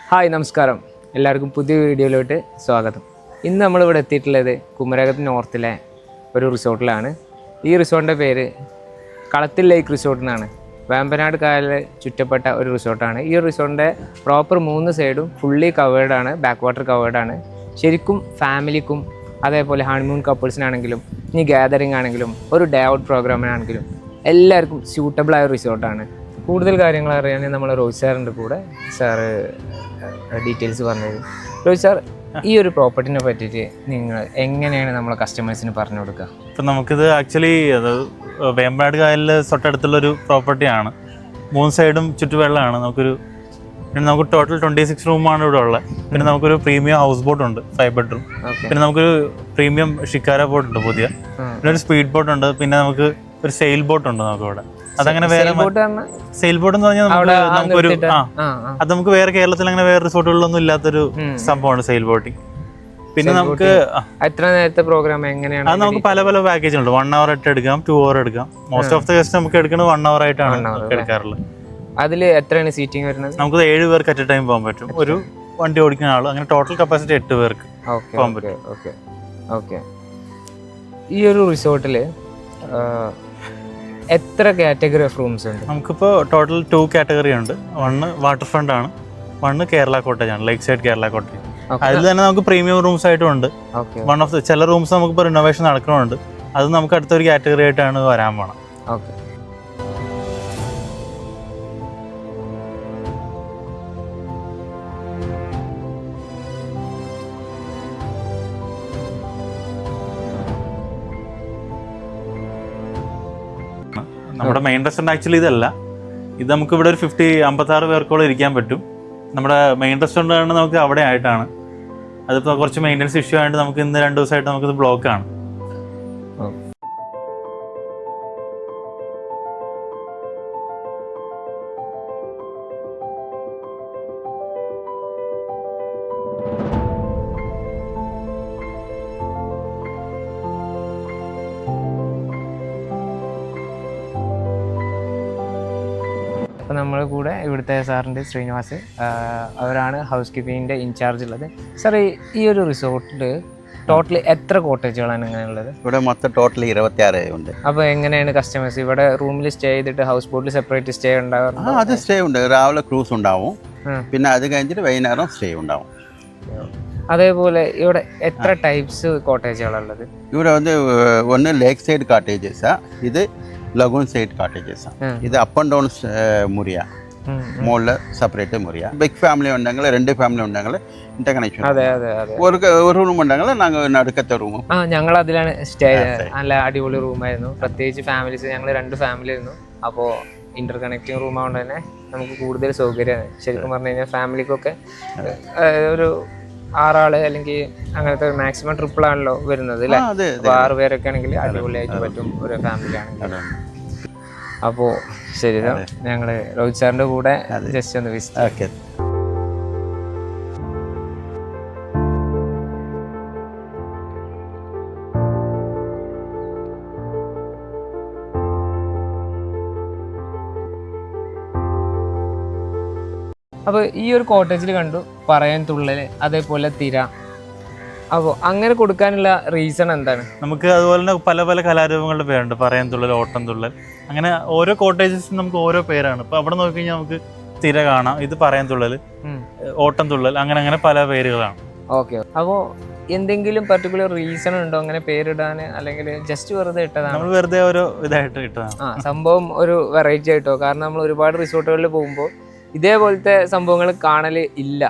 Hi നമസ്കാരം, എല്ലാവർക്കും പുതിയ വീഡിയോയിലോട്ട് സ്വാഗതം. ഇന്ന് നമ്മളിവിടെ എത്തിയിട്ടുള്ളത് കുമരകത്ത് നോർത്തിലെ ഒരു റിസോർട്ടിലാണ്. ഈ റിസോർട്ടിൻ്റെ പേര് കളത്തിൽ ലേക്ക് റിസോർട്ട് എന്നാണ്. വേമ്പനാട് കായലിൽ ചുറ്റപ്പെട്ട ഒരു റിസോർട്ടാണ്. ഈ ഒരു റിസോർട്ടിൻ്റെ പ്രോപ്പർ 3 സൈഡും ഫുള്ളി കവേർഡാണ്, ബാക്ക് വാട്ടർ കവേർഡാണ്. ശരിക്കും ഫാമിലിക്കും അതേപോലെ ഹണിമൂൺ കപ്പിൾസിനാണെങ്കിലും ഇനി ഗാദറിംഗ് ആണെങ്കിലും ഒരു ഡേ ഔട്ട് പ്രോഗ്രാമിനാണെങ്കിലും എല്ലാവർക്കും സ്യൂട്ടബിളായ ഒരു റിസോർട്ടാണ്. കൂടുതൽ കാര്യങ്ങൾ അറിയാൻ നമ്മൾ റോഹിത് സാറിൻ്റെ കൂടെ സാറ് ഡീറ്റെയിൽസ് പറഞ്ഞത്. റോഹിത് സാർ, ഈ ഒരു പ്രോപ്പർട്ടിനെ പറ്റിയിട്ട് നിങ്ങൾ എങ്ങനെയാണ് നമ്മളെ കസ്റ്റമേഴ്സിന് പറഞ്ഞു കൊടുക്കുക? ഇപ്പം നമുക്കിത് ആക്ച്വലി അത് വേമ്പനാട് കായലിൽ തൊട്ടടുത്തുള്ളൊരു പ്രോപ്പർട്ടിയാണ്. 3 സൈഡും ചുറ്റുവെള്ളമാണ്. പിന്നെ നമുക്ക് ടോട്ടൽ 26 റൂമാണ് ഇവിടെ ഉള്ളത്. പിന്നെ നമുക്കൊരു പ്രീമിയം ഹൗസ് ബോട്ട് ഉണ്ട്, 5 ബെഡ്റൂം. പിന്നെ നമുക്കൊരു പ്രീമിയം ഷിക്കാര ബോട്ട് ഉണ്ട് പുതിയ. പിന്നെ ഒരു സ്പീഡ് ബോട്ട് ഉണ്ട്. പിന്നെ നമുക്ക് ഒരു സെയിൽ ബോട്ട് ഉണ്ട് നമുക്ക് ഇവിടെ. അതങ്ങനെ വേറെ സെയിൽ ബോട്ട് എന്ന് പറഞ്ഞാൽ നമുക്കൊരു അത് നമുക്ക് വേറെ കേരളത്തിൽ അങ്ങനെ വേറെ റിസോർട്ടുകളിലൊന്നും ഇല്ലാത്തൊരു സംഭവമാണ് സെയിൽ ബോട്ടിങ്. പിന്നെ നമുക്ക് എത്ര നേരത്തെ പ്രോഗ്രാം എങ്ങനെയാണ്? അത് നമുക്ക് പല പല പാക്കേജ് ഉണ്ട്. 1 hour ആയിട്ട് എടുക്കാം, 2 hour എടുക്കാം. മോസ്റ്റ് ഓഫ് ദ ഗസ്റ്റ് നമുക്ക് എടുക്കുന്നത് 1 hour ആയിട്ടാണ് എടുക്കാറുള്ളത്. അതിൽ എത്രയാണ് സീറ്റിംഗ് വരുന്നത്? നമുക്ക് 7 പേർക്ക് അറ്റ് എ ടൈം പോകാൻ പറ്റും. ഒരു വണ്ടി ഓടിക്കുന്ന ആൾ. അങ്ങനെ ടോട്ടൽ കപ്പാസിറ്റി 8 പേർക്ക് പോകാൻ പറ്റും. ഓക്കെ. ഈ ഒരു റിസോർട്ടിൽ എത്ര കാറ്റഗറി ഓഫ് റൂംസ് ഉണ്ട്? നമുക്കിപ്പോൾ ടോട്ടൽ 2 കാറ്റഗറി ഉണ്ട്. 1 വാട്ടർ ഫ്രണ്ട് ആണ്, 1 കേരള കോട്ടേജ് ആണ്, ലേക്ക് സൈഡ് കേരള കോട്ടേജ്. അതിൽ തന്നെ നമുക്ക് പ്രീമിയം റൂംസ് ആയിട്ടും ഉണ്ട്. ചില റൂംസ് നമുക്കിപ്പോൾ റിനോവേഷൻ നടക്കണമുണ്ട്. അത് നമുക്ക് അടുത്തൊരു കാറ്റഗറി ആയിട്ടാണ് വരാൻ പോണം. ഓക്കെ. നമ്മുടെ മെയിൻ റെസ്റ്റോറൻറ്റ് ആക്ച്വലി ഇതല്ല. ഇത് നമുക്ക് ഇവിടെ ഒരു 56 പേർക്കോളം ഇരിക്കാൻ പറ്റും. നമ്മുടെ മെയിൻ റെസ്റ്റോറൻ്റ് ആണ് നമുക്ക് അവിടെ ആയിട്ടാണ്. അതിപ്പോൾ കുറച്ച് മെയിൻ്റനൻസ് ഇഷ്യൂ ആയിട്ട് നമുക്ക് ഇന്ന് 2 ദിവസമായിട്ട് നമുക്കിത് ബ്ലോക്കാണ്. അപ്പോൾ നമ്മൾ കൂടെ ഇവിടുത്തെ സാറിൻ്റെ ശ്രീനിവാസ്, അവരാണ് ഹൗസ് കീപ്പിങ്ങിൻ്റെ ഇൻചാർജ് ഉള്ളത്. സാർ, ഈ ഒരു റിസോർട്ടിൽ ടോട്ടൽ എത്ര കോട്ടേജുകളാണ് ഇങ്ങനെയുള്ളത്? ഇവിടെ മൊത്തം ടോട്ടൽ 26 ഉണ്ട്. അപ്പോൾ എങ്ങനെയാണ് കസ്റ്റമേഴ്സ് ഇവിടെ റൂമിൽ സ്റ്റേ ചെയ്തിട്ട് ഹൗസ് ബോട്ടിൽ സെപ്പറേറ്റ് സ്റ്റേ ഉണ്ടാകാറുണ്ട്? അത് സ്റ്റേ ഉണ്ട്. രാവിലെ ക്രൂസ് ഉണ്ടാവും, പിന്നെ അത് കഴിഞ്ഞിട്ട് വൈകുന്നേരം സ്റ്റേ ഉണ്ടാവും. അതേപോലെ ഇവിടെ എത്ര ടൈപ്സ് കോട്ടേജുകളുള്ളത്? ഇവിടെ ഒന്ന് ലേക്ക് സൈഡ് കാട്ടേജസാ, ഇത് ലഗൂൺ സൈഡ് കാട്ടേജസാ. ഇത് അപ്പ് ആൻഡ് ഡൗൺ മുറിയ, മുകളിൽ സെപ്പറേറ്റ് മുറിയ. ബിഗ് ഫാമിലി ഉണ്ടെങ്കിൽ 2 ഫാമിലി ഉണ്ടെങ്കിൽ ഇന്റർകണക്ഷൻ. ഒരു റൂം ഉണ്ടെങ്കിൽ നടുക്കത്തെ റൂമും. ഞങ്ങൾ അതിലാണ് സ്റ്റേ. നല്ല അടിപൊളി റൂമായിരുന്നു. പ്രത്യേകിച്ച് ഫാമിലീസ്, ഞങ്ങൾ 2 ഫാമിലി ആയിരുന്നു. അപ്പോൾ ഇന്റർ കണക്റ്റിംഗ് റൂം ആയതുകൊണ്ട് തന്നെ നമുക്ക് കൂടുതൽ സൗകര്യമാണ്. ശരിക്കും പറഞ്ഞു കഴിഞ്ഞാൽ ഫാമിലിക്കൊക്കെ ഒരു 6 ആള് അല്ലെങ്കിൽ അങ്ങനത്തെ മാക്സിമം ട്രിപ്പിളാണല്ലോ വരുന്നത് അല്ലേ? 6 പേരൊക്കെ ആണെങ്കിൽ അടിപൊളിയായിട്ട് പറ്റും ഒരു ഫാമിലി ആണെങ്കിൽ. അപ്പോൾ ശരി, ഞങ്ങൾ രോഹിത് സാറിൻ്റെ കൂടെ ജസ്റ്റ് ഒന്ന് വിസിറ്റ്. ഓക്കെ. അപ്പോൾ ഈ ഒരു കോട്ടേജിൽ കണ്ടു പറയാൻ തുള്ളൽ, അതേപോലെ തിര. അപ്പോൾ അങ്ങനെ കൊടുക്കാനുള്ള റീസൺ എന്താണ്? നമുക്ക് അതുപോലെ തന്നെ പല പല കലാരൂപങ്ങളുടെ പേരുണ്ട്. പറയാൻ തുള്ളൽ, ഓട്ടം തുള്ളൽ, അങ്ങനെ ഓരോ കോട്ടേജസിനും നമുക്ക് ഓരോ പേരാണ്. ഇപ്പോൾ അവിടെ നോക്കിക്കഴിഞ്ഞാൽ നമുക്ക് തിര കാണാം, ഇത് പറയാൻ തുള്ളൽ, ഓട്ടം തുള്ളൽ, അങ്ങനെ പല പേരുകളാണ്. ഓക്കെ. അപ്പോൾ എന്തെങ്കിലും പർട്ടിക്കുലർ റീസൺ ഉണ്ടോ അങ്ങനെ പേരിടാൻ, അല്ലെങ്കിൽ ജസ്റ്റ് വെറുതെ ഇട്ടതാണ്? നമ്മൾ വെറുതെ ഓരോ ഇതായിട്ട് ഇട്ടതാണ്. സംഭവം ഒരു വെറൈറ്റി ആയിട്ടോ. കാരണം നമ്മൾ ഒരുപാട് റിസോർട്ടുകളിൽ പോകുമ്പോൾ ഇതേപോലത്തെ സംഭവങ്ങൾ കാണൽ ഇല്ല.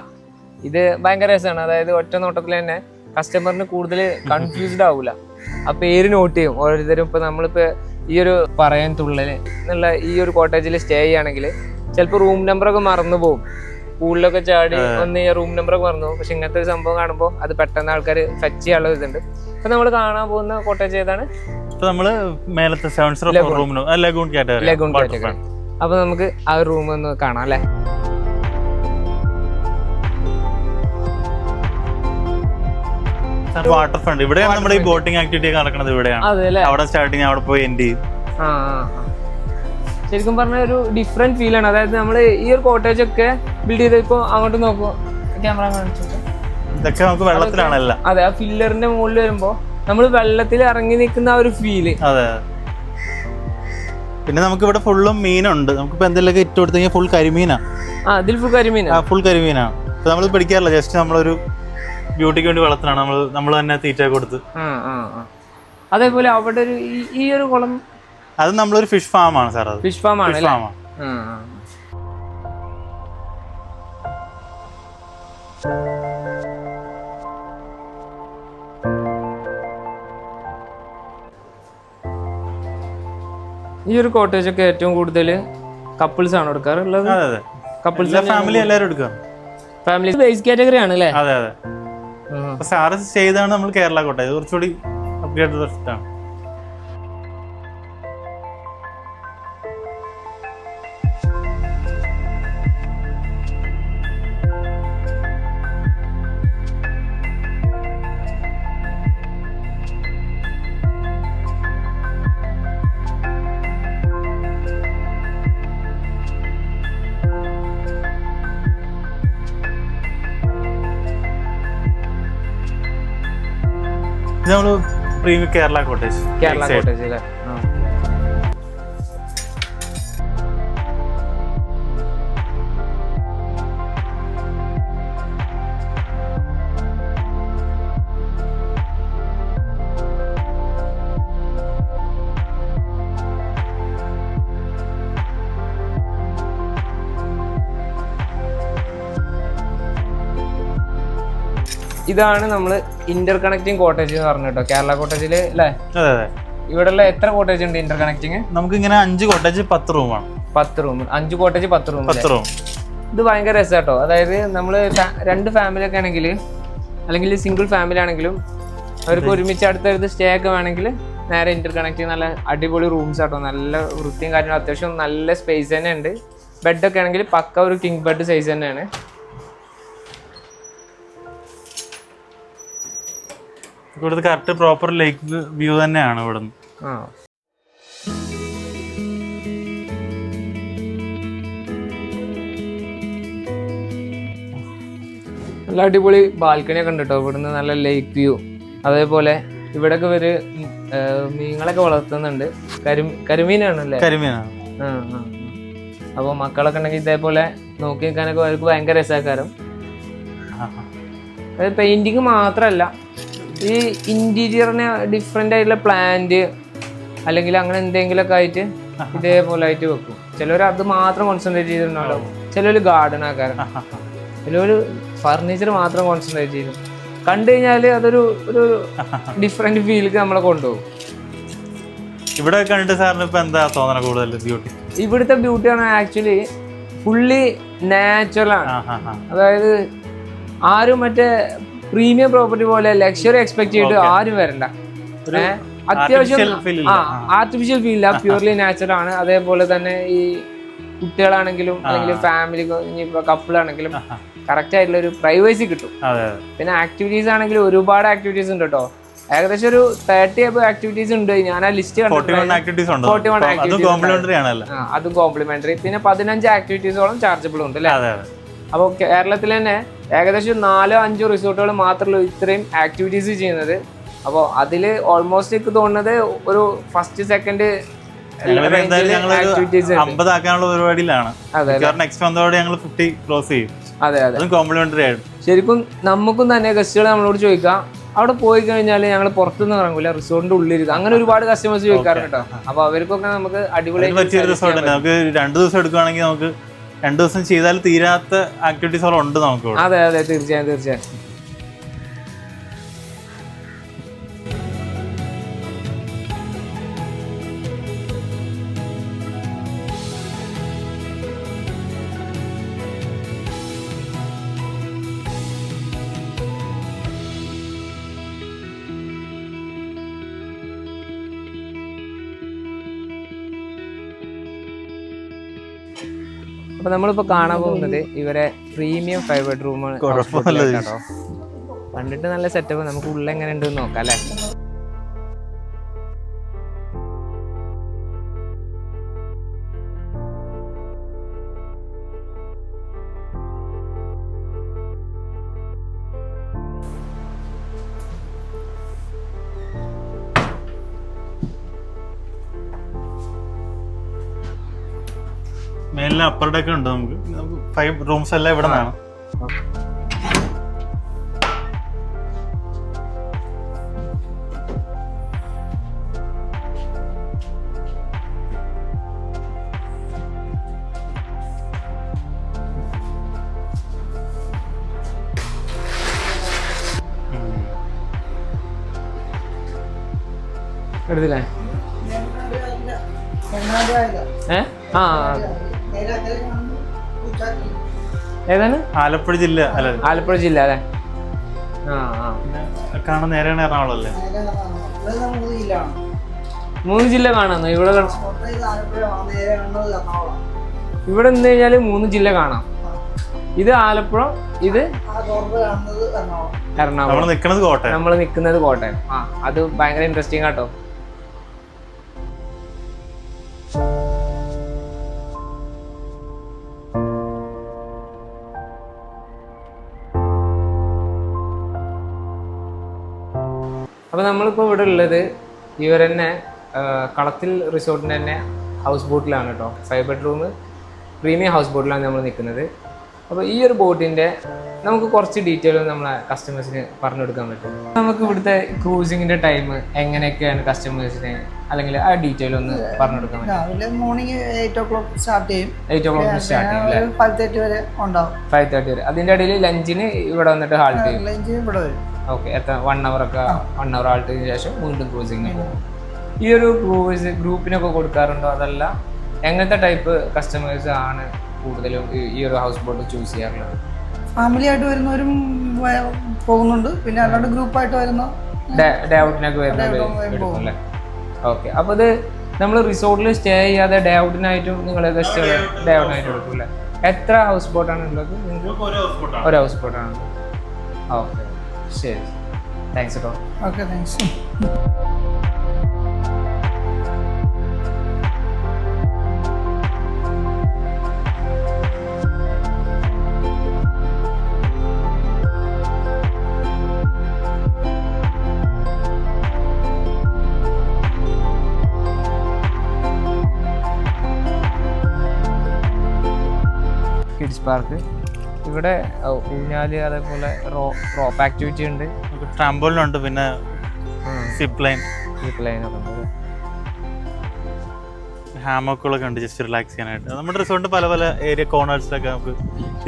ഇത് ഭയങ്കര രസമാണ്. അതായത് ഒറ്റ നോട്ടത്തിൽ തന്നെ കസ്റ്റമറിന് കൂടുതൽ കൺഫ്യൂസ്ഡ് ആവില്ല. ആ പേര് നോട്ട് ചെയ്യും ഓരോരുത്തരും. ഇപ്പോൾ നമ്മളിപ്പോൾ ഈ ഒരു പറയാൻ തുള്ളൽ എന്നുള്ള ഈ ഒരു കോട്ടേജിൽ സ്റ്റേ ചെയ്യുകയാണെങ്കിൽ ചിലപ്പോൾ റൂം നമ്പറൊക്കെ മറന്നു പോകും. പൂളിലൊക്കെ ചാടി ഒന്ന് ഈ റൂം നമ്പറൊക്കെ മറന്നു പോകും. പക്ഷെ ഇങ്ങനത്തെ ഒരു സംഭവം കാണുമ്പോൾ അത് പെട്ടെന്ന് ആൾക്കാർ ഫെച്ച് ചെയ്യാനുള്ള ഇതുണ്ട്. ഇപ്പം നമ്മൾ കാണാൻ പോകുന്ന കോട്ടേജ് ഏതാണ്? നമ്മൾ മേലത്തെ ലഗൂൺ കാറ്റഗറി. അപ്പോൾ നമുക്ക് ആ ഒരു റൂം ഒന്ന് കാണാം അല്ലേ? വാട്ടർ ഫ്രണ്ട് ഇവിടെയാണ് നമ്മുടെ ഈ ബോട്ടിംഗ് ആക്ടിവിറ്റി നടക്കുന്നത്. ഇവിടെയാണ് അവിടെ സ്റ്റാർട്ടിങ്, അവിടെ പോയി എൻഡ് ചെയ്യും. ശരിക്കും പറഞ്ഞ ഒരു ഡിഫറെന്റ് ഫീലാണ്. അതായത് നമ്മൾ ഈ ഒരു കോട്ടേജ് ഒക്കെ ബിൽഡ് ചെയ്ത് ഇപ്പോൾ അങ്ങോട്ട് നോക്കുമോ, ക്യാമറ കാണിച്ചു. ഇതൊക്കെ നമുക്ക് വെള്ളത്തിലാണല്ല. അതെ, ആ ഫില്ലറിന്റെ മുകളിൽ വരുമ്പോൾ നമ്മൾ വെള്ളത്തിൽ ഇറങ്ങി നിൽക്കുന്ന ആ ഒരു ഫീല്. അതെ. പിന്നെ നമുക്ക് ഇവിടെ ഫുള്ളും മീനുണ്ട്. നമുക്കിപ്പോൾ എന്തെങ്കിലുമൊക്കെ ഇട്ട് കൊടുത്തു കഴിഞ്ഞാൽ ഫുൾ കരിമീനാണ്. ഇതിൽ ഫുൾ കരിമീനാണ്. ഫുൾ കരിമീനാണ്. അപ്പോൾ നമ്മൾ പിടിക്കാറില്ല, ജസ്റ്റ് നമ്മളൊരു ബ്യൂട്ടിക്ക് വേണ്ടി വളർത്തലാണ് നമ്മൾ തന്നെ തീറ്റ കൊടുത്ത്. അതേപോലെ അവിടെ ഒരു ഈ ഒരു കുളം, അത് നമ്മളൊരു ഫിഷ് ഫാമാണ് സാർ. അത് ഫിഷ് ഫാം ആണ്. ഈ ഒരു കോട്ടേജ് ഒക്കെ ഏറ്റവും കൂടുതൽ കപ്പിൾസ് ആണ് എടുക്കാറുള്ളത്. കപ്പിൾസ് ഫാമിലി എല്ലാവരും എടുക്കുക. ഫാമിലി ബേസ് കാറ്റഗറി ആണ് അല്ലേ? അതെ അതെ. സാറ് ചെയ്താണ് നമ്മൾ കേരള കോട്ടേജ്, കുറച്ചുകൂടി അപ്ഗ്രേഡ് ആണ്. ഇത് നമ്മള് premium Kerala cottage. Kerala cottage അല്ലേ? ഇതാണ് നമ്മൾ ഇന്റർ കണക്റ്റിംഗ് കോട്ടേജ് എന്ന് പറഞ്ഞു കേട്ടോ, കേരള കോട്ടേജില് അല്ലേ? ഇവിടെ എത്ര കോട്ടേജ് ഉണ്ട് ഇന്റർ കണക്റ്റിംഗ്? നമുക്ക് ഇങ്ങനെ 5 കോട്ടേജ് 10 റൂമാണ്. 10 റൂം, 5 കോട്ടേജ് 10 റൂം. ഇത് ഭയങ്കര രസമാട്ടോ. അതായത് നമ്മൾ 2 ഫാമിലി ഒക്കെ ആണെങ്കിൽ, അല്ലെങ്കിൽ സിംഗിൾ ഫാമിലി ആണെങ്കിലും അവർക്ക് ഒരുമിച്ച് അടുത്തടുത്ത് സ്റ്റേ ഒക്കെ വേണമെങ്കിൽ നേരെ ഇന്റർ കണക്റ്റിംഗ് നല്ല അടിപൊളി റൂംസ് ആട്ടോ. നല്ല വൃത്തിയും കാര്യങ്ങളും, അത്യാവശ്യം നല്ല സ്പേസ് തന്നെ ഉണ്ട്. ബെഡൊക്കെ ആണെങ്കിൽ പക്ക ഒരു കിങ് ബെഡ് സൈസ് തന്നെയാണ്. ഇവിടുത്തെ കറക്റ്റ് പ്രോപ്പർ ലേക്ക് വ്യൂ തന്നെയാണ് ഇവിടുന്ന്. നല്ല അടിപൊളി ബാൽക്കണി ഒക്കെ ഉണ്ട് കേട്ടോ. ഇവിടുന്ന് നല്ല ലേക്ക് വ്യൂ. അതേപോലെ ഇവിടെയൊക്കെ ഇവര് മീനുകളൊക്കെ വളർത്തുന്നുണ്ട്. കരിമീനാണല്ലേ? കരിമീനാണ്. അപ്പോൾ മക്കളൊക്കെ ഉണ്ടെങ്കിൽ ഇതേപോലെ നോക്കി നിൽക്കാനൊക്കെ അവർക്ക് ഭയങ്കര രസക്കാരം. അത് പെയിന്റിങ് മാത്രമല്ല, ഈ ഇന്റീരിയറിന് ഡിഫറെൻ്റ് ആയിട്ടുള്ള പ്ലാന്റ് അല്ലെങ്കിൽ അങ്ങനെ എന്തെങ്കിലുമൊക്കെ ആയിട്ട് ഇതേപോലെ ആയിട്ട് വെക്കും. ചിലവർ അത് മാത്രം കോൺസെൻട്രേറ്റ് ചെയ്തിട്ടുണ്ടാവും. ചിലവർ ഗാർഡൻ ആക്കാരം, ചിലവർ ഫർണിച്ചർ മാത്രം കോൺസെൻട്രേറ്റ് ചെയ്തു. കണ്ടു കഴിഞ്ഞാൽ അതൊരു ഒരു ഡിഫറെന്റ് ഫീലിലേക്ക് നമ്മളെ കൊണ്ടുപോകും. ഇവിടെ കണ്ടിട്ട് സാറിന് ഇപ്പൊ എന്താ തോന്നണ കൂടുതൽ ബ്യൂട്ടി? ഇവിടുത്തെ ബ്യൂട്ടി ആണ് ആക്ച്വലി ഫുള്ളി നാച്ചുറൽ ആണ്. അതായത് ആരും മറ്റേ പ്രീമിയം പ്രോപ്പർട്ടി പോലെ ലക്ഷറി എക്സ്പെക്ട് ചെയ്തിട്ട് ആരും വരണ്ട. അത്യാവശ്യം ആർട്ടിഫിഷ്യൽ ഫീലില്ല, പ്യൂർലി നാച്ചുറൽ ആണ്. അതേപോലെ തന്നെ ഈ കുട്ടികളാണെങ്കിലും അല്ലെങ്കിൽ ഫാമിലി ഇനിയിപ്പോ കപ്പിളാണെങ്കിലും കറക്റ്റ് ആയിട്ടുള്ള ഒരു പ്രൈവസി കിട്ടും. പിന്നെ ആക്ടിവിറ്റീസ് ആണെങ്കിലും ഒരുപാട് ആക്ടിവിറ്റീസ് ഉണ്ട് കേട്ടോ. ഏകദേശം ഒരു 30 അബവ് ആക്ടിവിറ്റീസ് ഉണ്ട്. ഞാൻ ആ ലിസ്റ്റ് കണ്ടു. 41 ആക്ടിവിറ്റീസ്, അതും കോംപ്ലിമെന്ററി. പിന്നെ 15 ആക്ടിവിറ്റീസോളം ചാർജബിൾ ഉണ്ട് അല്ലേ? അപ്പോൾ കേരളത്തിൽ തന്നെ ഏകദേശം 4-5 റിസോർട്ടുകൾ മാത്രമേ ഇത്രയും ആക്ടിവിറ്റീസ് ചെയ്യുന്നത്. അപ്പോൾ അതിൽ ഓൾമോസ്റ്റ് എനിക്ക് തോന്നുന്നത് ഒരു ഫസ്റ്റ് സെക്കൻഡ് 50 ആക്കാനുള്ള പരിപാടിയിലാണ്. നെക്സ്റ്റ് മന്തോടെ ഞങ്ങൾ 50 ക്ലോസ് ചെയ്യും. അതെ അതെ, കോംപ്ലിമെന്ററി ആയിട്ട്. ശരിക്കും നമുക്കും തന്നെ ഗസ്റ്റുകൾ നമ്മളോട് ചോദിക്കാം, അവിടെ പോയി കഴിഞ്ഞാൽ ഞങ്ങൾ പുറത്തുനിന്ന് ഇറങ്ങൂല, റിസോർട്ടിന്റെ ഉള്ളിൽ. അങ്ങനെ ഒരുപാട് കസ്റ്റമേഴ്സ് ചോദിക്കാറുണ്ട് കേട്ടോ. അപ്പൊ അവർക്കൊക്കെ നമുക്ക് അടിപൊളി റിസോർട്ട് നമുക്ക് 2 ദിവസം എടുക്കുകയാണെങ്കിൽ നമുക്ക് 2 ദിവസം ചെയ്താൽ തീരാത്ത ആക്ടിവിറ്റീസ് ഉണ്ട് നമുക്ക്. അതെ അതെ, തീർച്ചയായും തീർച്ചയായും. അപ്പൊ നമ്മളിപ്പോ കാണാൻ പോകുന്നത് ഇവരെ പ്രീമിയം 5 ബെഡ്റൂം കേട്ടോ. കണ്ടിട്ട് നല്ല സെറ്റപ്പ്. നമുക്ക് ഉള്ളിൽ എങ്ങനെ ഉണ്ടെന്ന് നോക്കാം അല്ലേ? ഇതെല്ലാം അപ്പർ ഡെക്ക് ഉണ്ട് നമുക്ക് 5 റൂംസ് എല്ലാം ഇവിടെ നിന്നാണ്. എടുത്തില്ലേ? ആ ഏതാണ്? ആലപ്പുഴ ജില്ല അല്ലേ? ആലപ്പുഴ ജില്ല അല്ലേ? കാണാൻ നേരെയാണ് എറണാകുളം അല്ലേ? 3 ജില്ല കാണാം. ഇവിടെ ഇവിടെ നിന്ന് കഴിഞ്ഞാൽ 3 ജില്ല കാണാം. ഇത് ആലപ്പുഴ, ഇത് എറണാകുളം. നമ്മൾ നിൽക്കുന്നത് കോട്ടയം. അത് ഭയങ്കര ഇൻട്രസ്റ്റിംഗ് ആട്ടോ. അപ്പോൾ നമ്മളിപ്പോൾ ഇവിടെ ഉള്ളത് ഇവർ തന്നെ കളത്തിൽ റിസോർട്ടിൻ്റെ തന്നെ ഹൗസ് ബോട്ടിലാണ് കേട്ടോ. 5 ബെഡ്റൂം പ്രീമിയം ഹൗസ് ബോട്ടിലാണ് നമ്മൾ നിൽക്കുന്നത്. അപ്പോൾ ഈ ഒരു ബോട്ടിൻ്റെ നമുക്ക് കുറച്ച് ഡീറ്റെയിൽ നമ്മളെ കസ്റ്റമേഴ്സിന് പറഞ്ഞു കൊടുക്കാൻ പറ്റും. നമുക്ക് ഇവിടുത്തെ ക്രൂസിങ്ങിൻ്റെ ടൈം എങ്ങനെയൊക്കെയാണ് കസ്റ്റമേഴ്സിന്, അല്ലെങ്കിൽ ആ ഡീറ്റെയിൽ ഒന്ന് പറഞ്ഞു കൊടുക്കാൻ പറ്റും? രാവിലെ മോർണിംഗ് 8 o'clock സ്റ്റാർട്ട് ചെയ്യും. 8 o'clock സ്റ്റാർട്ട് ചെയ്യും. 5:30 വരെ ഉണ്ടാവും. 5:30 വരെ. അതിൻ്റെ ഇടയിൽ ലഞ്ചിന് ഇവിടെ വന്നിട്ട് ഹാൾട്ട് ചെയ്യും. ലഞ്ചിന് ഇവിടെ വരും. ഓക്കെ. എത്ര 1 hour ഹാൾട്ട് ചെയ്തതിന് ശേഷം വീണ്ടും ക്രൂസിങ്ങിന് പോകും. ഈ ഒരു ക്രൂസ് ഗ്രൂപ്പിനൊക്കെ കൊടുക്കാറുണ്ടോ? അതല്ല എങ്ങനത്തെ ടൈപ്പ് കസ്റ്റമേഴ്സ് ആണ് കൂടുതലും ഈ ഒരു ഹൗസ് ബോട്ട് ചൂസ് ചെയ്യാറുള്ളത്? ഫാമിലി ആയിട്ട് വരുന്നവരും പോകുന്നുണ്ട്, പിന്നെ അല്ലാണ്ട് ഗ്രൂപ്പായിട്ട് വരുന്ന ഡേ ഔട്ടിനൊക്കെ വരുന്നല്ലേ? ഓക്കെ. അപ്പോൾ ഇത് നമ്മൾ റിസോർട്ടിൽ സ്റ്റേ ചെയ്യാതെ ഡേ ഔട്ടിനായിട്ടും നിങ്ങൾ ഗസ്റ്റ് ഡേ ഔട്ടിനായിട്ട് എടുക്കും അല്ലേ? എത്ര ഹൗസ് ബോട്ടാണ് ഉള്ളത് നിങ്ങൾക്ക്? ഒരു ഹൗസ് ബോട്ടാണ്. ഓക്കെ, ശരി, താങ്ക്സ് കേട്ടോ. Okay, thanks. കിഡ്സ് പാർക്ക് ഇവിടെ ഊഞ്ഞാല്, അതേപോലെ റോപ്പ് ആക്ടിവിറ്റി ഉണ്ട്, ട്രാംപോളിനുണ്ട്, പിന്നെ സിപ്പ് ലൈൻ ഒക്കെ ഉണ്ട്, ഹാമക്കുകളൊക്കെ ഉണ്ട് ജസ്റ്റ് റിലാക്സ് ചെയ്യാനായിട്ട്. നമ്മുടെ റിസോർട്ടിൽ പല പല ഏരിയ കോർണേഴ്സിലൊക്കെ നമുക്ക്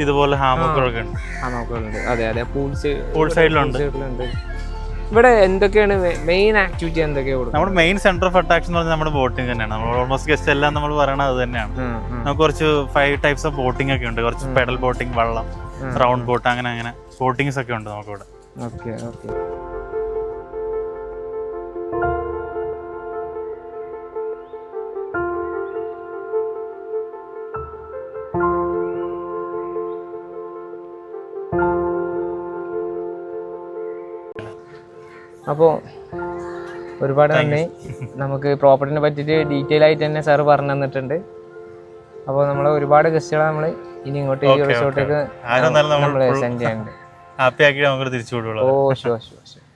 ഇതുപോലെ ഹാമക്കുകളൊക്കെ ഉണ്ട്. അതെ അതെ. പൂൾ സൈഡിലുണ്ട്. ഇവിടെ എന്തൊക്കെയാണ് മെയിൻ ആക്ടിവിറ്റി? എന്തൊക്കെയാണ് നമ്മുടെ മെയിൻ സെന്റർ ഓഫ് അട്രാക്ഷൻ എന്ന് പറഞ്ഞാൽ നമ്മുടെ ബോട്ടിംഗ് തന്നെയാണ്. നമ്മൾ ഓൾമോസ്റ്റ് ഗസ്റ്റ് എല്ലാം നമ്മൾ പറയണത് അത് തന്നെയാണ്. നമുക്ക് കുറച്ച് 5 types ഓഫ് ബോട്ടിംഗ് ഒക്കെ ഉണ്ട്. കുറച്ച് പെഡൽ ബോട്ടിംഗ്, വള്ളം, റൗണ്ട് ബോട്ട്, അങ്ങനെ ബോട്ടിങ്സ് ഒക്കെ ഉണ്ട് നമുക്കിവിടെ. Okay okay. അപ്പോൾ ഒരുപാട് നന്ദി. നമുക്ക് പ്രോപ്പർട്ടിനെ പറ്റിയിട്ട് ഡീറ്റെയിൽ ആയിട്ട് തന്നെ സാറ് പറഞ്ഞു തന്നിട്ടുണ്ട്. അപ്പോൾ നമ്മൾ ഒരുപാട് ഗസ്റ്റുകളെ നമ്മൾ ഇനി ഇങ്ങോട്ട് ഈ റിസോർട്ടിലേക്ക് നമ്മൾ സെൻഡ് ചെയ്യാനുണ്ട്. ഹാപ്പി ആക്കി നമുക്ക് തിരിച്ചു വിടുള്ളൂ. Oh sure sure sure.